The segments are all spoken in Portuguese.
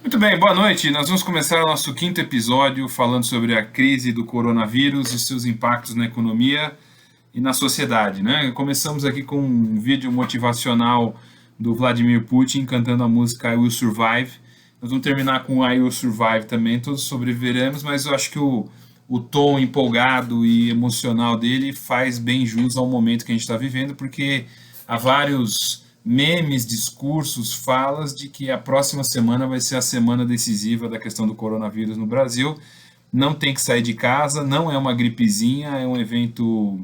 Muito bem, boa noite. Nós vamos começar o nosso quinto episódio falando sobre a crise do coronavírus e seus impactos na economia e na sociedade, né? Começamos aqui com um vídeo motivacional do Vladimir Putin cantando a música I Will Survive. Nós vamos terminar com I Will Survive também, todos sobreviveremos, mas eu acho que o tom empolgado e emocional dele faz bem jus ao momento que a gente está vivendo, porque há vários memes, discursos, falas de que a próxima semana vai ser a semana decisiva da questão do coronavírus no Brasil. Não tem que sair de casa, não é uma gripezinha, é um evento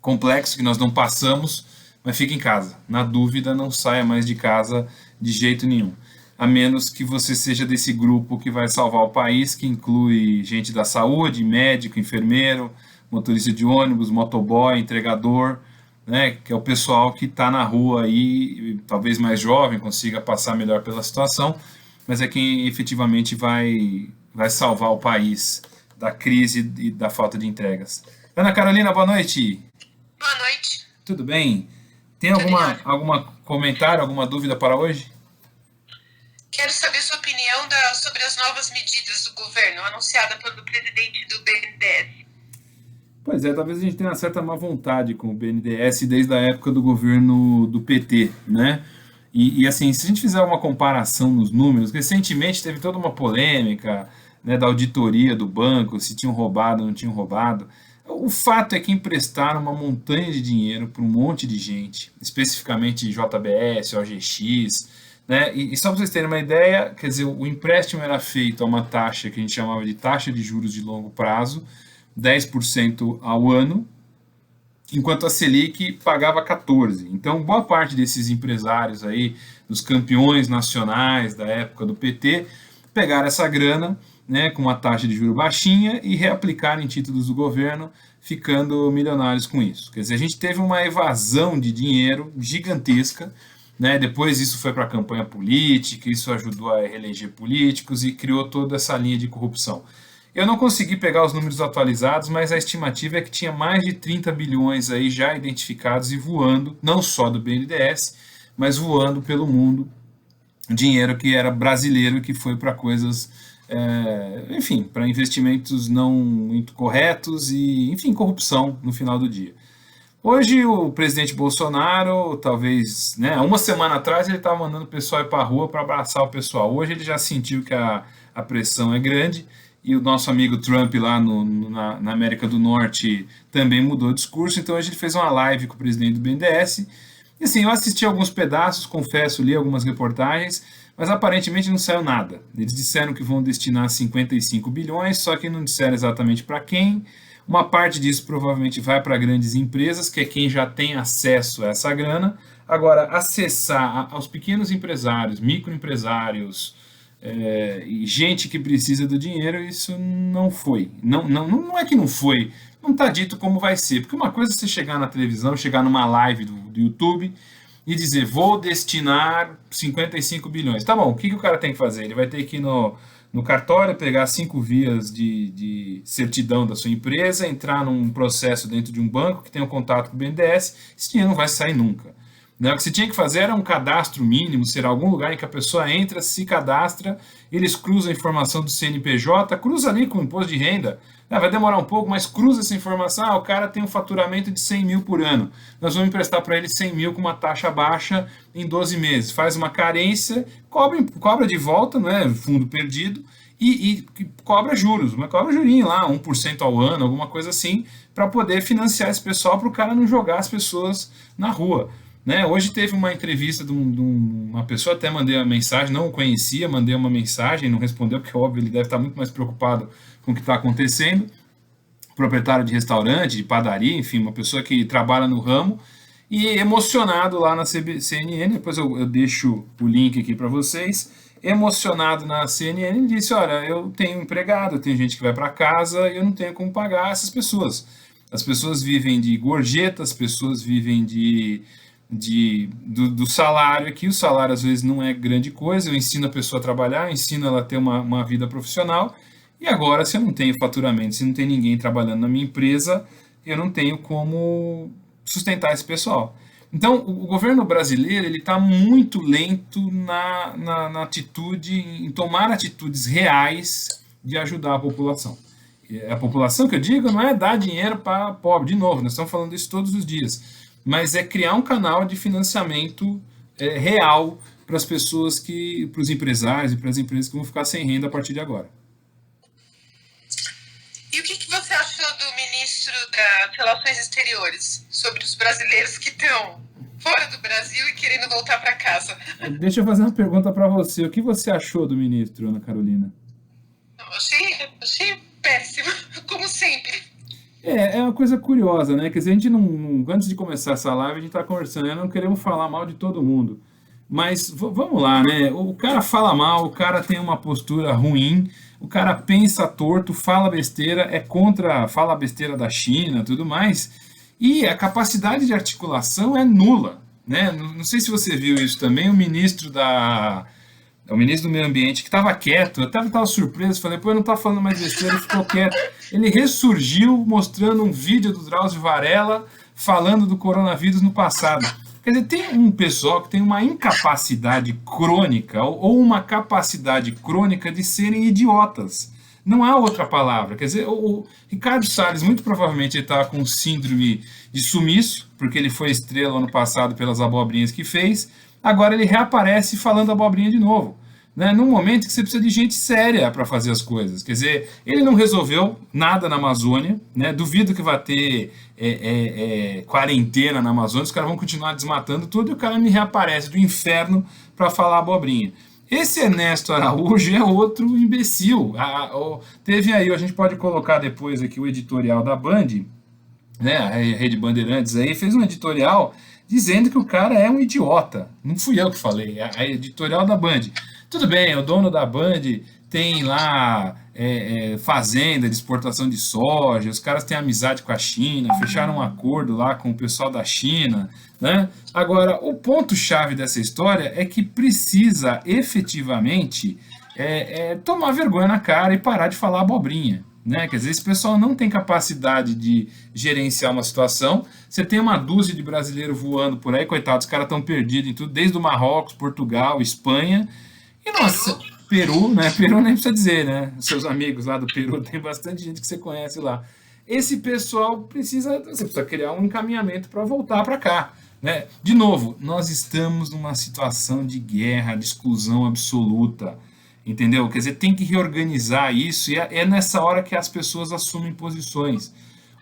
complexo que nós não passamos, mas fique em casa. Na dúvida, não saia mais de casa de jeito nenhum. A menos que você seja desse grupo que vai salvar o país, que inclui gente da saúde, médico, enfermeiro, motorista de ônibus, motoboy, entregador, né, que é o pessoal que está na rua aí, talvez mais jovem, consiga passar melhor pela situação, mas é quem efetivamente vai salvar o país da crise e da falta de entregas. Ana Carolina, boa noite. Boa noite, Tudo bem? Tem tudo em ordem. alguma comentário, alguma dúvida para hoje? Quero saber sua opinião sobre as novas medidas do governo anunciada pelo presidente do BNDES. Pois é, talvez a gente tenha uma certa má vontade com o BNDES desde a época do governo do PT, né? Assim, se a gente fizer uma comparação nos números, recentemente teve toda uma polêmica, né, da auditoria do banco, se tinham roubado ou não tinham roubado. O fato é que emprestaram uma montanha de dinheiro para um monte de gente, especificamente JBS, OGX, né? E só para vocês terem uma ideia, quer dizer, o empréstimo era feito a uma taxa que a gente chamava de taxa de juros de longo prazo, 10% ao ano, enquanto a Selic pagava 14%. Então, boa parte desses empresários aí, dos campeões nacionais da época do PT, pegaram essa grana, né, com uma taxa de juros baixinha e reaplicaram em títulos do governo, ficando milionários com isso. Quer dizer, a gente teve uma evasão de dinheiro gigantesca, né? Depois isso foi para a campanha política, isso ajudou a reeleger políticos e criou toda essa linha de corrupção. Eu não consegui pegar os números atualizados, mas a estimativa é que tinha mais de 30 bilhões aí já identificados e voando, não só do BNDES, mas voando pelo mundo, dinheiro que era brasileiro e que foi para coisas, enfim, para investimentos não muito corretos e, enfim, corrupção no final do dia. Hoje o presidente Bolsonaro, talvez, né, uma semana atrás ele estava mandando o pessoal ir para a rua para abraçar o pessoal. Hoje ele já sentiu que a pressão é grande e o nosso amigo Trump lá na América do Norte também mudou o discurso. Então hoje ele fez uma live com o presidente do BNDES. E assim, eu assisti alguns pedaços, confesso, li algumas reportagens, mas aparentemente não saiu nada. Eles disseram que vão destinar 55 bilhões, só que não disseram exatamente para quem. Uma parte disso provavelmente vai para grandes empresas, que é quem já tem acesso a essa grana. Agora, acessar aos pequenos empresários, microempresários, e gente que precisa do dinheiro, isso não foi. Não é que não foi, não está dito como vai ser. Porque uma coisa é você chegar na televisão, chegar numa live do YouTube e dizer, vou destinar 55 bilhões. Tá bom, o que o cara tem que fazer? Ele vai ter que ir no cartório, pegar 5 vias de certidão da sua empresa, entrar num processo dentro de um banco que tem um contato com o BNDES, esse dinheiro não vai sair nunca. Né? O que você tinha que fazer era um cadastro mínimo, ser algum lugar em que a pessoa entra, se cadastra, eles cruzam a informação do CNPJ, cruza ali com o imposto de renda. Vai demorar um pouco, mas cruza essa informação. O cara tem um faturamento de 100 mil por ano. Nós vamos emprestar para ele 100 mil com uma taxa baixa em 12 meses. Faz uma carência, cobra de volta, né, fundo perdido, e cobra juros, mas cobra jurinho lá, 1% ao ano, alguma coisa assim, para poder financiar esse pessoal, para o cara não jogar as pessoas na rua. Né? Hoje teve uma entrevista de uma pessoa, até mandei uma mensagem, não o conhecia, mandei uma mensagem, não respondeu, porque óbvio ele deve estar muito mais preocupado com o que está acontecendo. Proprietário de restaurante, de padaria, enfim, uma pessoa que trabalha no ramo, e emocionado lá na CNN, depois eu deixo o link aqui para vocês, emocionado na CNN, ele disse, olha, eu tenho empregado, eu tenho gente que vai para casa, e eu não tenho como pagar essas pessoas. As pessoas vivem de gorjeta, as pessoas vivem do salário aqui, o salário às vezes não é grande coisa, eu ensino a pessoa a trabalhar, eu ensino ela a ter uma vida profissional, e agora se eu não tenho faturamento, se não tem ninguém trabalhando na minha empresa, eu não tenho como sustentar esse pessoal. Então, o governo brasileiro ele está muito lento na atitude, em tomar atitudes reais de ajudar a população. E a população que eu digo não é dar dinheiro para pobre, de novo, nós estamos falando isso todos os dias, mas é criar um canal de financiamento real para as pessoas para os empresários e para as empresas que vão ficar sem renda a partir de agora. E o que você achou do ministro das Relações Exteriores sobre os brasileiros que estão fora do Brasil e querendo voltar para casa? Deixa eu fazer uma pergunta para você. O que você achou do ministro, Ana Carolina? Achei péssimo, como sempre. É uma coisa curiosa, né? Quer dizer, a gente antes de começar essa live, a gente está conversando, né? Não queremos falar mal de todo mundo. Mas vamos lá, né? O cara fala mal, o cara tem uma postura ruim, o cara pensa torto, fala besteira, fala besteira da China, tudo mais, e a capacidade de articulação é nula, né? Não sei se você viu isso também, o ministro do Meio Ambiente, que estava quieto, eu até estava surpreso, falei, pô, ele não está falando mais besteira, ele ficou quieto. Ele ressurgiu mostrando um vídeo do Drauzio Varela falando do coronavírus no passado. Quer dizer, tem um pessoal que tem uma incapacidade crônica ou uma capacidade crônica de serem idiotas. Não há outra palavra. Quer dizer, o Ricardo Salles, muito provavelmente, ele estava com síndrome de sumiço, porque ele foi estrela ano passado pelas abobrinhas que fez. Agora ele reaparece falando abobrinha de novo. Né, num momento que você precisa de gente séria para fazer as coisas. Quer dizer, ele não resolveu nada na Amazônia, né, duvido que vai ter quarentena na Amazônia, os caras vão continuar desmatando tudo e o cara me reaparece do inferno para falar abobrinha. Esse Ernesto Araújo é outro imbecil. Teve aí, a gente pode colocar depois aqui o editorial da Band, né, a Rede Bandeirantes aí, fez um editorial dizendo que o cara é um idiota. Não fui eu que falei, a editorial da Band. Tudo bem, o dono da Band tem lá fazenda de exportação de soja, os caras têm amizade com a China, fecharam um acordo lá com o pessoal da China, né? Agora, o ponto-chave dessa história é que precisa efetivamente tomar vergonha na cara e parar de falar abobrinha. Né? Quer dizer, esse pessoal não tem capacidade de gerenciar uma situação. Você tem uma dúzia de brasileiros voando por aí, coitados, os caras estão perdidos em tudo, desde o Marrocos, Portugal, Espanha. E nossa, Peru, né? Peru nem precisa dizer, né? Seus amigos lá do Peru, tem bastante gente que você conhece lá. Esse pessoal você precisa criar um encaminhamento para voltar para cá. Né? De novo, nós estamos numa situação de guerra, de exclusão absoluta. Entendeu? Quer dizer, tem que reorganizar isso e é nessa hora que as pessoas assumem posições.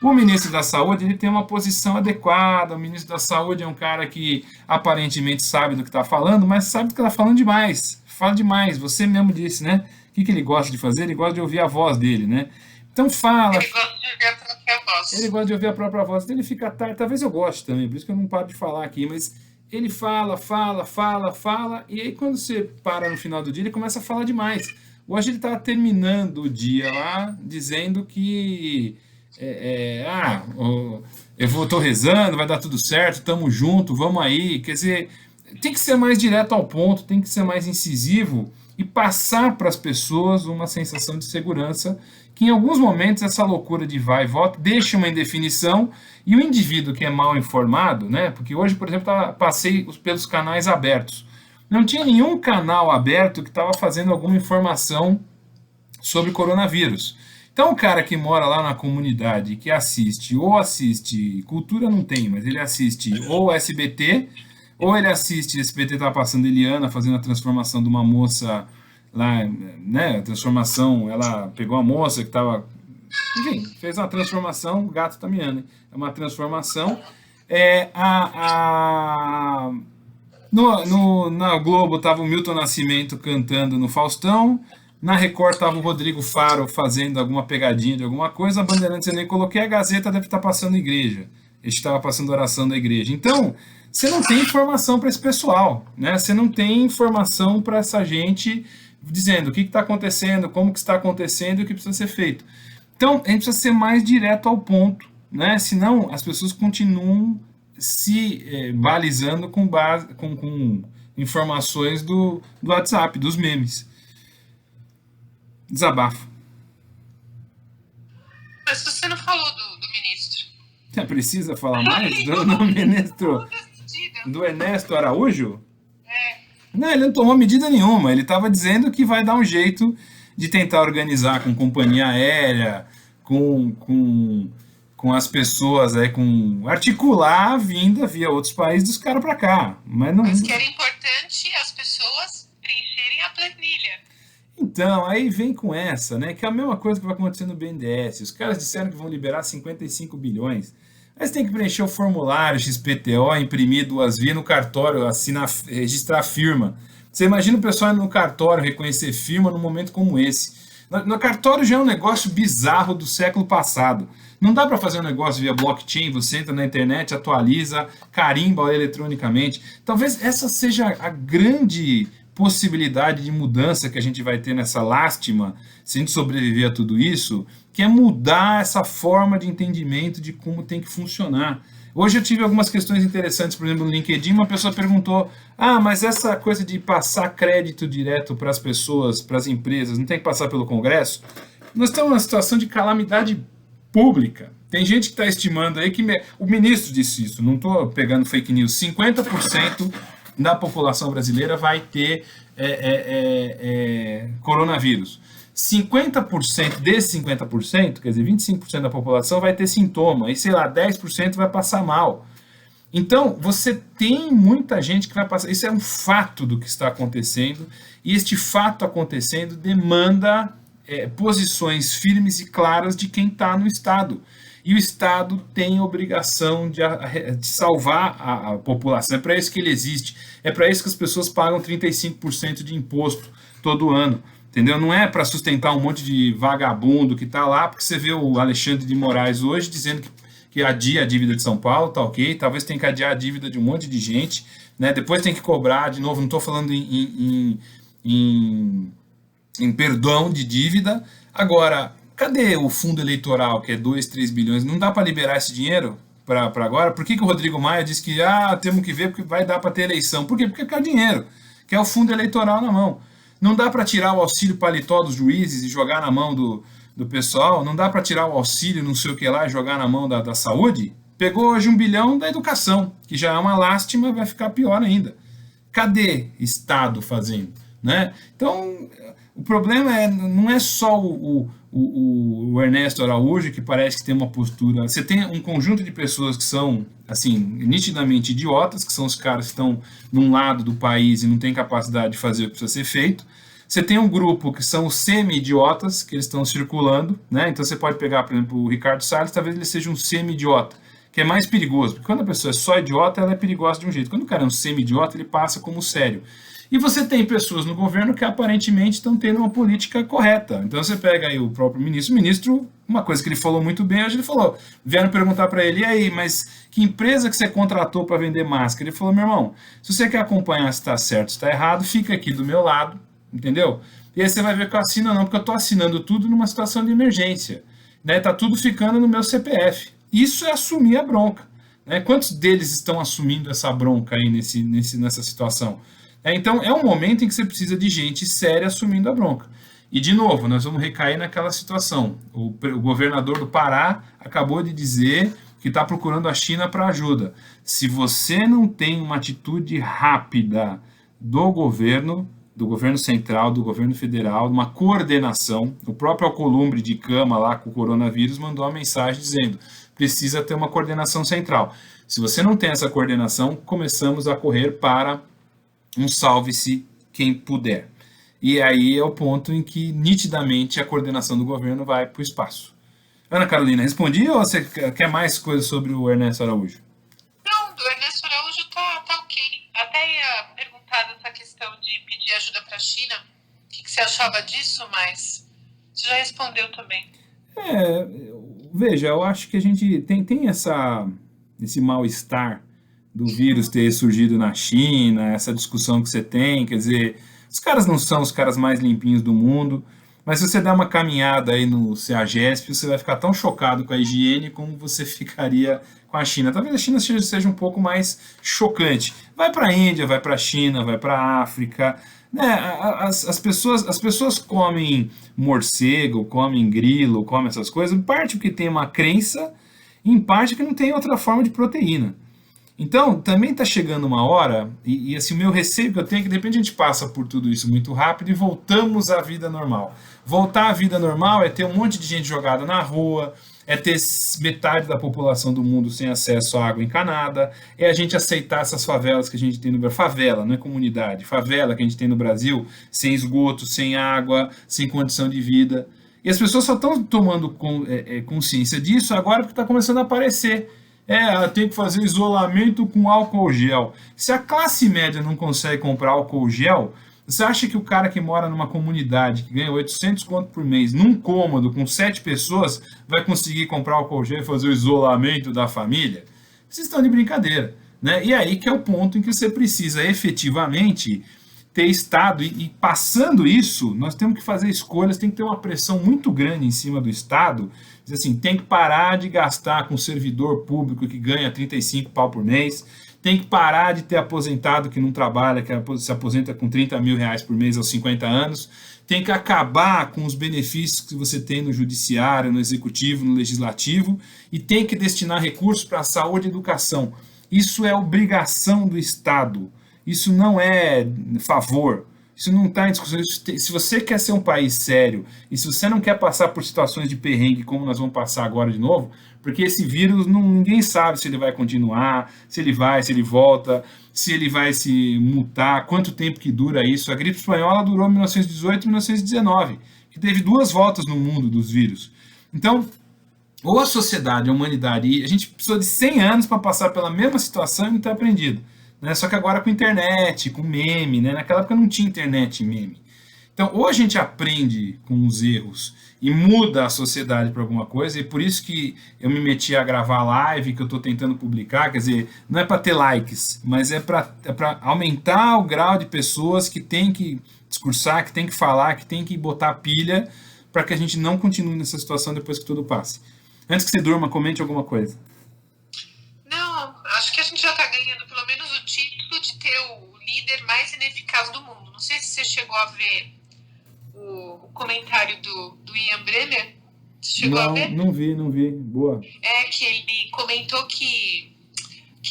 O ministro da Saúde ele tem uma posição adequada, o ministro da Saúde é um cara que aparentemente sabe do que está falando, mas sabe que está falando demais, fala demais, você mesmo disse, né? O que ele gosta de fazer? Ele gosta de ouvir a voz dele, né? Então fala... Ele gosta de ouvir a própria voz. Ele gosta de ouvir a própria voz, então ele fica tarde, talvez eu goste também, por isso que eu não paro de falar aqui, mas... Ele fala, e aí quando você para no final do dia, ele começa a falar demais. Hoje ele estava terminando o dia lá, dizendo que eu estou rezando, vai dar tudo certo, tamo junto, vamos aí. Quer dizer, tem que ser mais direto ao ponto, tem que ser mais incisivo e passar para as pessoas uma sensação de segurança que em alguns momentos essa loucura de vai e volta deixa uma indefinição e o indivíduo que é mal informado, né? Porque hoje, por exemplo, passei pelos canais abertos. Não tinha nenhum canal aberto que estava fazendo alguma informação sobre coronavírus. Então, o cara que mora lá na comunidade, que assiste cultura não tem, mas ele assiste ou SBT, ou ele assiste, SBT estava passando Eliana fazendo a transformação de uma moça lá, né, a transformação, ela pegou a moça que estava, enfim, fez uma transformação, o gato está miando, é uma transformação, na Globo estava o Milton Nascimento cantando no Faustão, na Record estava o Rodrigo Faro fazendo alguma pegadinha de alguma coisa, a Bandeirantes eu nem coloquei, a Gazeta deve estar passando igreja, ele estava passando oração da igreja, então você não tem informação para esse pessoal, né? Você não tem informação para essa gente dizendo o que está acontecendo, como que está acontecendo e o que precisa ser feito. Então, a gente precisa ser mais direto ao ponto, né? Senão as pessoas continuam se balizando com informações do WhatsApp, dos memes. Desabafo. Mas você não falou do ministro. Precisa falar mais do ministro? Do Ernesto Araújo? É. Não, ele não tomou medida nenhuma. Ele estava dizendo que vai dar um jeito de tentar organizar com companhia aérea, com as pessoas, articular a vinda via outros países dos caras para cá. Mas não. Mas que era importante as pessoas preencherem a planilha. Então, aí vem com essa, né? Que é a mesma coisa que vai acontecer no BNDES. Os caras disseram que vão liberar 55 bilhões. Mas tem que preencher o formulário XPTO, imprimir 2 vias no cartório, assinar, registrar a firma. Você imagina o pessoal indo no cartório reconhecer firma num momento como esse. No cartório já é um negócio bizarro do século passado. Não dá para fazer um negócio via blockchain, você entra na internet, atualiza, carimba eletronicamente. Talvez essa seja a grande possibilidade de mudança que a gente vai ter nessa lástima, se a gente sobreviver a tudo isso, que é mudar essa forma de entendimento de como tem que funcionar. Hoje eu tive algumas questões interessantes, por exemplo, no LinkedIn, uma pessoa perguntou, mas essa coisa de passar crédito direto para as pessoas, para as empresas, não tem que passar pelo Congresso? Nós estamos numa situação de calamidade pública. Tem gente que está estimando aí que o ministro disse isso, não estou pegando fake news, 50% da população brasileira vai ter coronavírus. 50% desses 50%, quer dizer, 25% da população vai ter sintoma, e sei lá, 10% vai passar mal. Então, você tem muita gente que vai passar. Isso é um fato do que está acontecendo, e este fato acontecendo demanda posições firmes e claras de quem está no Estado. E o Estado tem a obrigação de salvar a população. É para isso que ele existe. É para isso que as pessoas pagam 35% de imposto todo ano. Entendeu? Não é para sustentar um monte de vagabundo que está lá, porque você vê o Alexandre de Moraes hoje dizendo que adia a dívida de São Paulo, tá ok, talvez tenha que adiar a dívida de um monte de gente, né? Depois tem que cobrar, de novo, não estou falando em perdão de dívida. Agora, cadê o fundo eleitoral, que é 2, 3 bilhões? Não dá para liberar esse dinheiro para agora? Por que o Rodrigo Maia disse que temos que ver porque vai dar para ter eleição? Por quê? Porque quer dinheiro, quer o fundo eleitoral na mão. Não dá para tirar o auxílio paletó dos juízes e jogar na mão do pessoal? Não dá para tirar o auxílio não sei o que lá e jogar na mão da saúde? Pegou hoje 1 bilhão da educação, que já é uma lástima, vai ficar pior ainda. Cadê Estado fazendo? Né? Então, o problema não é só o Ernesto Araújo, que parece que tem uma postura. Você tem um conjunto de pessoas que são, assim, nitidamente idiotas, que são os caras que estão num lado do país e não têm capacidade de fazer o que precisa ser feito. Você tem um grupo que são os semi-idiotas, que eles estão circulando, né? Então você pode pegar, por exemplo, o Ricardo Salles, talvez ele seja um semi-idiota, que é mais perigoso, porque quando a pessoa é só idiota, ela é perigosa de um jeito. Quando o cara é um semi-idiota, ele passa como sério. E você tem pessoas no governo que aparentemente estão tendo uma política correta. Então você pega aí o próprio ministro, uma coisa que ele falou muito bem, hoje ele falou, vieram perguntar para ele, e aí, mas que empresa que você contratou para vender máscara? Ele falou, meu irmão, se você quer acompanhar se está certo, se está errado, fica aqui do meu lado, entendeu? E aí você vai ver que eu assino ou não, porque eu estou assinando tudo numa situação de emergência. Né? Tá tudo ficando no meu CPF. Isso é assumir a bronca. Né? Quantos deles estão assumindo essa bronca aí nessa situação? Então, é um momento em que você precisa de gente séria assumindo a bronca. E, de novo, nós vamos recair naquela situação. O governador do Pará acabou de dizer que está procurando a China para ajuda. Se você não tem uma atitude rápida do governo central, do governo federal, uma coordenação, o próprio Alcolumbre de Cama lá com o coronavírus mandou uma mensagem dizendo precisa ter uma coordenação central. Se você não tem essa coordenação, começamos a correr para um salve-se quem puder. E aí é o ponto em que, nitidamente, a coordenação do governo vai para o espaço. Ana Carolina, respondi ou você quer mais coisas sobre o Ernesto Araújo? Não, do Ernesto Araújo tá ok. Até ia perguntar dessa questão de pedir ajuda para a China. O que você achava disso, mas você já respondeu também. Veja, eu acho que a gente tem esse mal-estar do vírus ter surgido na China, essa discussão que você tem, quer dizer, os caras não são os caras mais limpinhos do mundo, mas se você der uma caminhada aí no CEAGESP, você vai ficar tão chocado com a higiene como você ficaria com a China. Talvez a China seja um pouco mais chocante. Vai para a Índia, vai para a China, vai para a África, né? As pessoas comem morcego, comem grilo, comem essas coisas, em parte porque tem uma crença, em parte porque não tem outra forma de proteína. Então, também está chegando uma hora, assim, o meu receio que eu tenho é que de repente a gente passa por tudo isso muito rápido e voltamos à vida normal. Voltar à vida normal é ter um monte de gente jogada na rua, é ter metade da população do mundo sem acesso à água encanada, é a gente aceitar essas favelas que a gente tem no Brasil, favela, não é comunidade, favela que a gente tem no Brasil, sem esgoto, sem água, sem condição de vida. E as pessoas só estão tomando consciência disso agora porque está começando a aparecer. Tem que fazer isolamento com álcool gel. Se a classe média não consegue comprar álcool gel, você acha que o cara que mora numa comunidade que ganha 800 conto por mês, num cômodo com 7 pessoas, vai conseguir comprar álcool gel e fazer o isolamento da família? Vocês estão de brincadeira, né? E aí que é o ponto em que você precisa efetivamente ter Estado. E passando isso, nós temos que fazer escolhas, tem que ter uma pressão muito grande em cima do Estado. Diz assim, tem que parar de gastar com servidor público que ganha 35 pau por mês, tem que parar de ter aposentado que não trabalha, que se aposenta com 30 mil reais por mês aos 50 anos, tem que acabar com os benefícios que você tem no judiciário, no executivo, no legislativo, e tem que destinar recursos para a saúde e educação. Isso é obrigação do Estado, isso não é favor. Isso não está em discussão. Se você quer ser um país sério e se você não quer passar por situações de perrengue como nós vamos passar agora de novo, porque esse vírus ninguém sabe se ele vai continuar, se ele volta, se ele vai se mutar, quanto tempo que dura isso. A gripe espanhola durou 1918 e 1919, que teve 2 voltas no mundo dos vírus. Então, ou a sociedade, a humanidade, a gente precisou de 100 anos para passar pela mesma situação e não ter aprendido. Né? Só que agora com internet, com meme, né? Naquela época não tinha internet e meme. Então, ou a gente aprende com os erros e muda a sociedade para alguma coisa, e por isso que eu me meti a gravar live, que eu estou tentando publicar, quer dizer, não é para ter likes, mas é para aumentar o grau de pessoas que tem que discursar, que tem que falar, que tem que botar pilha, para que a gente não continue nessa situação depois que tudo passe. Antes que você durma, comente alguma coisa. Não, acho que a gente já está ganhando pelo menos o título de ter o líder mais ineficaz do mundo. Não sei se você chegou a ver o comentário do Ian Bremmer. Você chegou a ver? Não vi. Boa. Que ele comentou que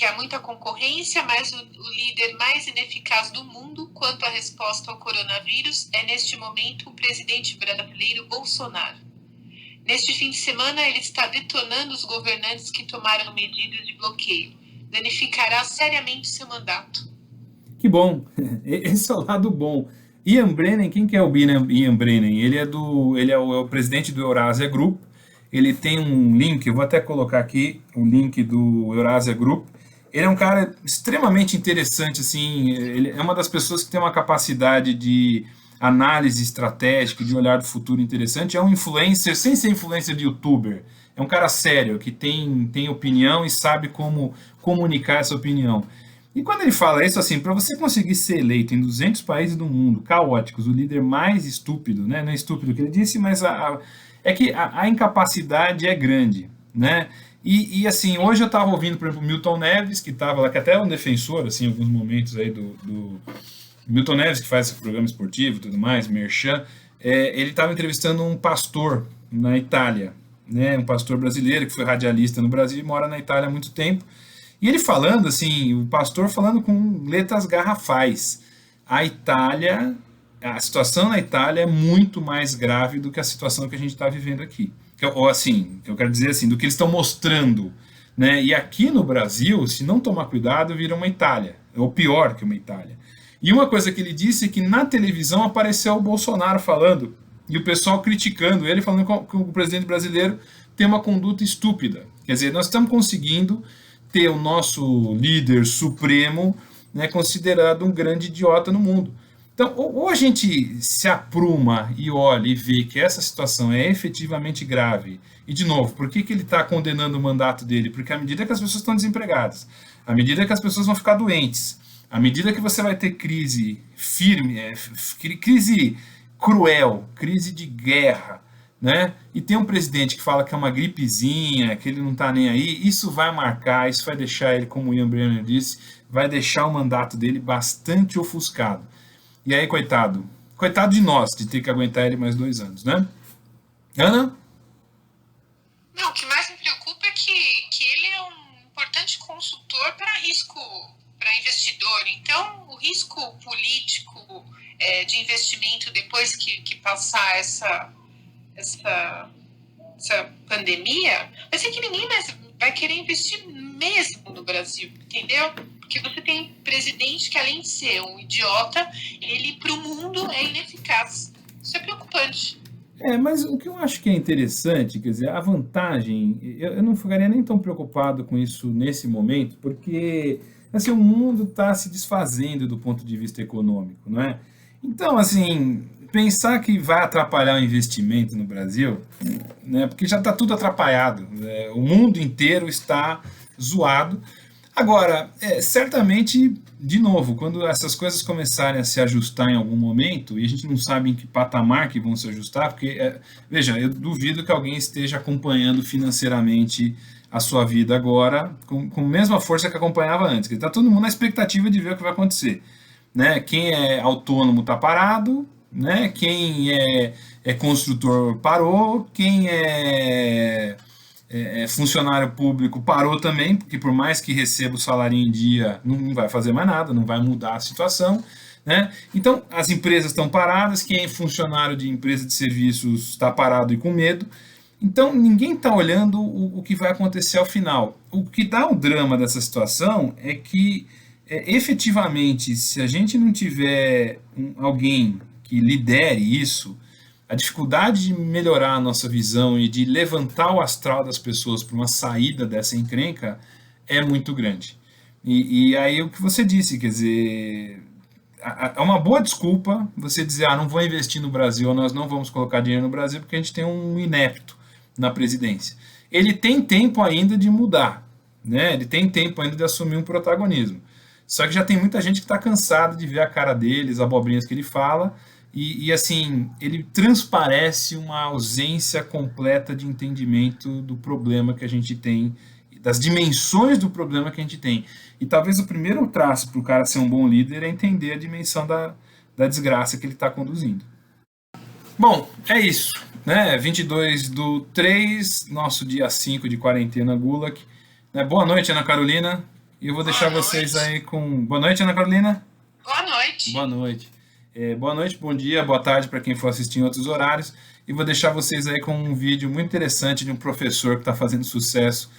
há muita concorrência, mas o líder mais ineficaz do mundo quanto à resposta ao coronavírus é, neste momento, o presidente brasileiro Bolsonaro. Neste fim de semana, ele está detonando os governantes que tomaram medidas de bloqueio. Danificará seriamente seu mandato. Que bom. Esse é o lado bom. Ian Brennan, quem que é o Ian Brennan? Ele é o presidente do Eurasia Group. Ele tem um link, eu vou até colocar aqui o link do Eurasia Group. Ele é um cara extremamente interessante, assim, ele é uma das pessoas que tem uma capacidade de análise estratégica, de olhar do futuro interessante. É um influencer, sem ser influencer de youtuber. É um cara sério, que tem opinião e sabe como comunicar essa opinião. E quando ele fala isso, assim, para você conseguir ser eleito em 200 países do mundo, caóticos, o líder mais estúpido, né? Não é estúpido o que ele disse, mas é que a incapacidade é grande, né? E assim, hoje eu estava ouvindo, por exemplo, o Milton Neves, que estava lá, que até é um defensor, assim, em alguns momentos aí do Milton Neves, que faz esse programa esportivo e tudo mais, Merchan, ele estava entrevistando um pastor na Itália, né? Um pastor brasileiro que foi radialista no Brasil e mora na Itália há muito tempo. E ele falando, assim, o pastor falando com letras garrafais. A situação na Itália é muito mais grave do que a situação que a gente está vivendo aqui. Ou assim, eu quero dizer assim, do que eles estão mostrando. Né? E aqui no Brasil, se não tomar cuidado, vira uma Itália. Ou pior que uma Itália. E uma coisa que ele disse é que na televisão apareceu o Bolsonaro falando, e o pessoal criticando ele, falando que o presidente brasileiro tem uma conduta estúpida. Quer dizer, nós estamos conseguindo ter o nosso líder supremo, né, considerado um grande idiota no mundo. Então, ou a gente se apruma e olha e vê que essa situação é efetivamente grave, e de novo, por que ele está condenando o mandato dele? Porque à medida que as pessoas estão desempregadas, à medida que as pessoas vão ficar doentes, à medida que você vai ter crise firme, crise cruel, crise de guerra, né? E tem um presidente que fala que é uma gripezinha, que ele não está nem aí, isso vai marcar, isso vai deixar ele, como o Ian Brenner disse, vai deixar o mandato dele bastante ofuscado. E aí, coitado de nós, de ter que aguentar ele mais 2 anos, né? Ana? Não, o que mais me preocupa é que ele é um importante consultor motor para investidor. Então, o risco político de investimento depois que passar essa pandemia, vai ser que ninguém mais vai querer investir mesmo no Brasil, entendeu? Porque você tem presidente que, além de ser um idiota, ele para o mundo é ineficaz. Isso é preocupante. Mas o que eu acho que é interessante, quer dizer, a vantagem, eu não ficaria nem tão preocupado com isso nesse momento, porque assim, o mundo está se desfazendo do ponto de vista econômico, não é? Então, assim, pensar que vai atrapalhar o investimento no Brasil, né, porque já está tudo atrapalhado, né, o mundo inteiro está zoado. Agora, certamente, de novo, quando essas coisas começarem a se ajustar em algum momento, e a gente não sabe em que patamar que vão se ajustar, porque, veja, eu duvido que alguém esteja acompanhando financeiramente a sua vida agora com a mesma força que acompanhava antes. Está todo mundo na expectativa de ver o que vai acontecer. Né? Quem é autônomo está parado, né? Quem é construtor parou, quem é funcionário público parou também, porque por mais que receba o salário em dia, não vai fazer mais nada, não vai mudar a situação. Né? Então, as empresas estão paradas, quem é funcionário de empresa de serviços está parado e com medo. Então, ninguém está olhando o que vai acontecer ao final. O que dá o drama dessa situação é que, efetivamente, se a gente não tiver alguém que lidere isso, a dificuldade de melhorar a nossa visão e de levantar o astral das pessoas para uma saída dessa encrenca é muito grande. E aí o que você disse, quer dizer, é uma boa desculpa você dizer, não vou investir no Brasil, ou nós não vamos colocar dinheiro no Brasil porque a gente tem um inepto na presidência. Ele tem tempo ainda de mudar, né? Ele tem tempo ainda de assumir um protagonismo. Só que já tem muita gente que está cansada de ver a cara dele, as abobrinhas que ele fala, e assim, ele transparece uma ausência completa de entendimento do problema que a gente tem, das dimensões do problema que a gente tem. E talvez o primeiro traço para o cara ser um bom líder é entender a dimensão da desgraça que ele está conduzindo. Bom, é isso, né? 22/3, nosso dia 5 de quarentena Gulag. Boa noite, Ana Carolina. E eu vou deixar vocês aí com... Boa noite, Ana Carolina. Boa noite. Boa noite. Boa noite, bom dia, boa tarde para quem for assistir em outros horários. E vou deixar vocês aí com um vídeo muito interessante de um professor que está fazendo sucesso,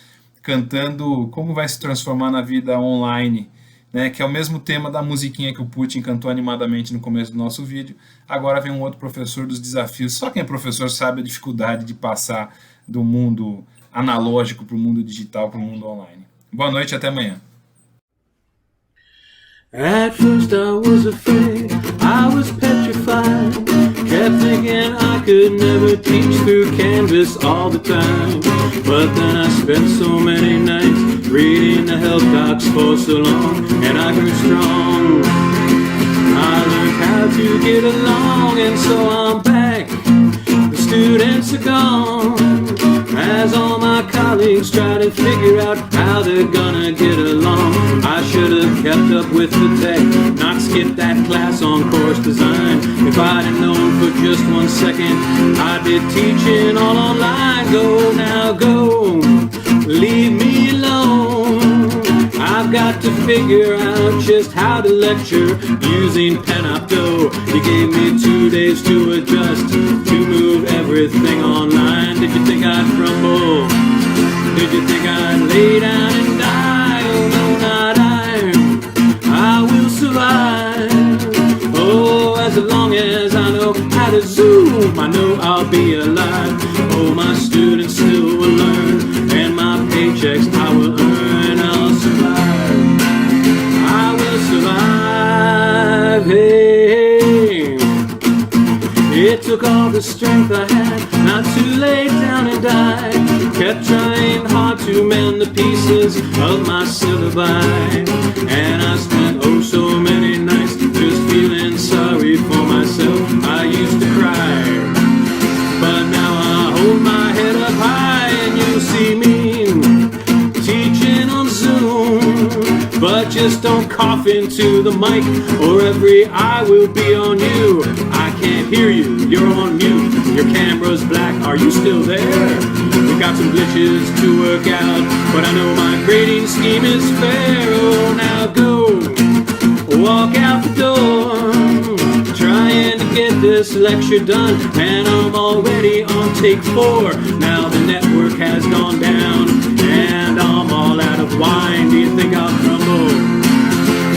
cantando como vai se transformar na vida online, né, que é o mesmo tema da musiquinha que o Putin cantou animadamente no começo do nosso vídeo. Agora vem um outro professor dos desafios. Só quem é professor sabe a dificuldade de passar do mundo analógico para o mundo digital, para o mundo online. Boa noite e até amanhã. At first I was afraid, I was petrified, kept thinking I could never teach through Canvas all the time. But then I spent so many nights reading the health docs for so long, and I grew strong. I learned how to get along, and so I'm back. The students are gone, as all my colleagues try to figure out how they're gonna get along. I should have kept up with the tech, not skipped that class on course design. If I'd have known for just 1 second, I'd be teaching all online. Go now, go, leave me alone. I've got to figure out just how to lecture using Panopto. You gave me 2 days to adjust, to move everything online. Did you think I'd crumble? Did you think I'd lay down and die? Oh no, not I will survive. Oh, as long as I know how to Zoom, I know I'll be alive. Oh, my students still will learn, and my paychecks I will earn. I'll survive. I will survive. Hey, it took all the strength I had not to lay down and die. Kept trying hard to mend the pieces of my syllabi, and I spent oh so many nights just feeling sorry for myself. I used to cry, but now I hold my head up high, and you'll see me teaching on Zoom. But just don't cough into the mic, or every eye will be on you. I can't hear you, you're on mute. Your camera's black, are you still there? We got some glitches to work out, but I know my grading scheme is fair. Oh, now go, walk out the door, trying to get this lecture done, and I'm already on take 4. Now the network has gone down, and I'm all out of wine. Do you think I'll crumble?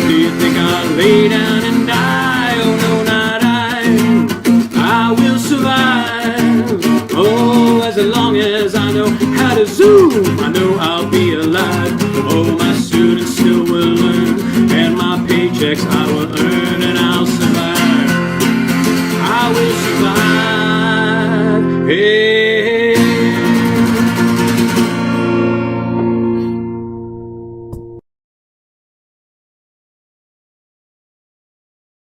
Do you think I'll lay down and die? Oh no, not I will survive. Oh, as long as I know how to zoom, I know I'll be alive. Oh, my